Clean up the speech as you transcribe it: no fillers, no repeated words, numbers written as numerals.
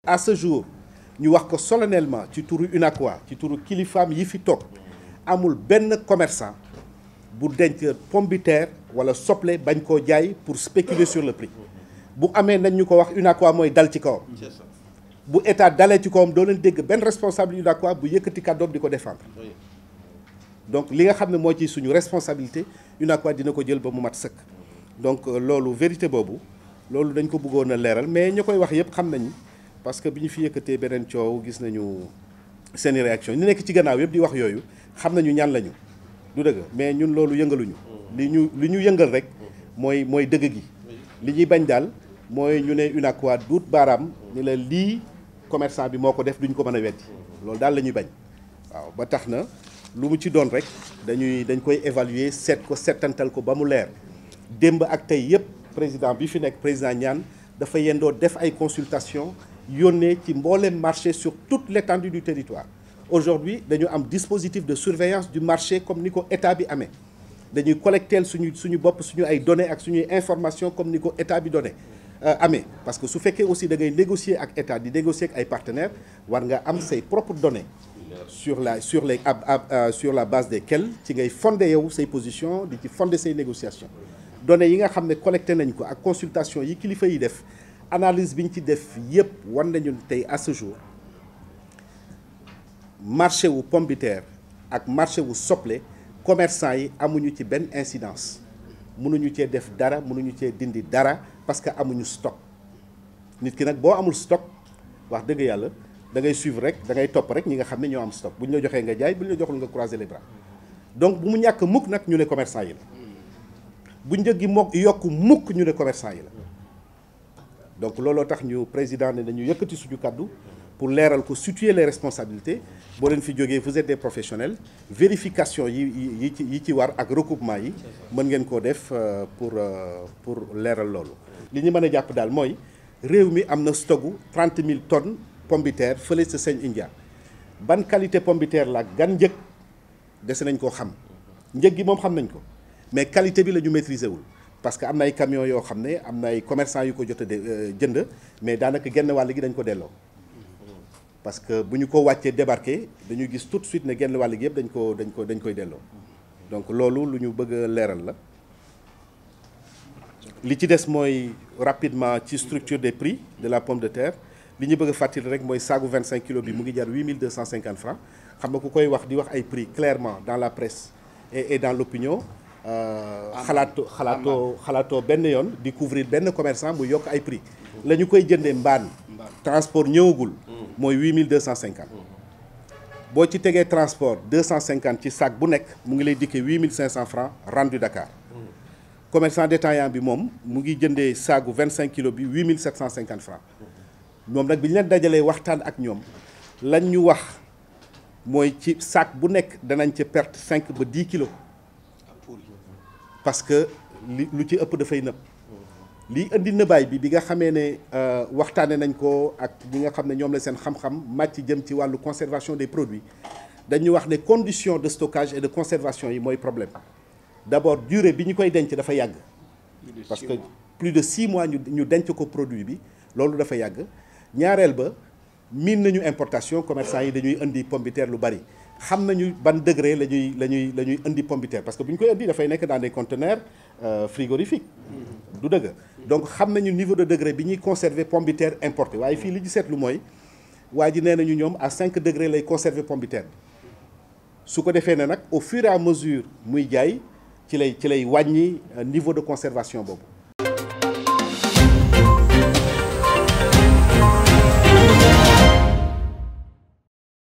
à ce jour ñu wax ko solennellement ci turu UNACOIS ci turu kilifaam yi fi toog amul benn commerçant bu denc pomme de terre wala soble bañ koo jaay pour spéculer sur le prix bu amee nañ ñu ko wax UNACOIS mooy dal ci kawam bu état dalee ci kawam doo leen dégg benn responsable UNACOIS bu yëkkati kàddoom di ko défendre donc li nga xam ne moo ci suñu responsabilité UNACOIS dina ko jël ba mu mat sëkk donc loolu vérité boobu loolu dañ ko bëggoon a leeral mais ñu koy wax yëpp xam nañ parce que bi ñu fi yëkkatee beneen coow gis nañu seeni réaction ñu nekk ci gannaaw yëpp di wax yooyu xam nañu ñan lañu du dëgg mais ñun loolu yëngaluñu li ñu yëngal rek mooy dëgg gi li ñuy bañ daal mooy ñu ne UNACOIS duut baaraam ni la lii commerçant bi moo ko def duñ ko mën a weddi loolu daal la ñuy bañ waaw ba tax na lu mu ci doon rek dañ koy évaluer seet ko settantal ko ba mu leer démb ak tey yëpp président bi fi nekk président Niane dafa yendoo def ay consultation yónnee ci mbooleem marché sur toute l'étendue du territoire aujourd'hui dañu am dispositif de surveillance du marché comme ni ko état bi amee dañuy collecteel suñu bopp suñu ay données ak suñuy information comme ni ko état bi donné amee parce que su fekkee aussi da ngay négocier ak état di négocier ak ay partenaires war nga am say propres données sur la base desquelles ci ngay fonder yow say position di ci fonder say négociations données yi nga xam ne collecté nañ ko ak consultation yi kilifa yi def analyse bi ñu ci def yëpp war nañu tey à ce jour marché wu pomme de terre ak marché wu soble commerçant yi amuñu ci benn incidence mënuñu cee def dara mënuñu cee dindi dara parce que amuñu stock nit ki nag boo amul stock wax dëgg yàlla da ngay suivre rek da ngay topp rek ñi nga xam ne ñoo am stock bu ñu la joxee nga jaay bu ñu la joxul nga croiser les bras donc bu mu ñàkk mukk nag ñu ne commerçant yi la bu njëg gi yokk mukk ñu ne commerçant yi la donc looloo tax ñu président ne dañu yëkkati suñu kàddu pour leeral ko situer les responsabilités boo leen fi jógee vous êtes des professionnels vérification yi ci war ak recoupement yi mën ngeen koo def pour leeral loolu. li ñu mën a jàpp daal mooy réew mi am na stocku 30 000 tonnes pomme de terre fële sa Sène India ban qualité pomme de terre la gan njëg dese nañ koo xam njëg gi moom xam nañ ko mais qualité bi la ñu maîtriser wul. parce que am na ay camions yoo xam ne am na ay commerçants yu ko jot a jënd mais daanaka genn wàll gi dañ ko delloo parce que bu ñu ko wàccee débarqué dañu gis tout de suite ne genn wàll gi yëpp dañ koy delloo donc loolu lu ñu bëgg a leeral la. li ci des mooy rapidement ci structure des prix de la pomme de terre li ñu bëgg a fàttali rek mooy saagu 25 kilos bi mu ngi jar 8250 francs xam nga ku koy wax di wax ay prix clairement dans la presse et dans l'opinion xalaatoo benn yoon di couvrir benn commerçant mu yokk ay prix la ñu koy jëndee mbaan transport ñëwagul mooy 8250 boo ci tegee transport 250 ci sac bu nekk mu ngi lay dikkee 8500 francs rendu Dakar commerçant détaillant bi moom mu ngi jëndee saagu 25 kilos bi 8750 francs moom nag bi ñu leen dajalee waxtaan ak ñoom lañ ñu wax mooy ci sac bu nekk danañ ci perte 5 ba 10 kilos parce que lu ci ëpp dafay nëb lii indi nëbaay bi nga xamee ne waxtaane nañ ko ak ñi nga xam ne ñoom la seen xam-xam màcc jëm ci wàllu conservation des produits dañu wax ne conditions de stockage et de conservation yi mooy problème d'abord durée bi ñu koy denc dafa yàgg parce que plus de 6 mois ñu denc ko produit bi loolu dafa yàgg ñaareel ba miin nañu importation commerçant yi dañuy indi pomme de terre lu bari xam nañu ban degré la ñuy indi pomme de terre parce que bu ñu koy indi dafay nekk dans des conteneurs frigorifiques du dëgg donc xam nañu niveau de degré bi ñuy conserver pomme de terre importé waaye fii li ñu seetlu mooy waa ji nee nañu ñoom à 5 degrés lay conserver pomme de terre su ko defee ne nag au fur et à mesure muy jaay ci lay wàññi niveau de conservation boobu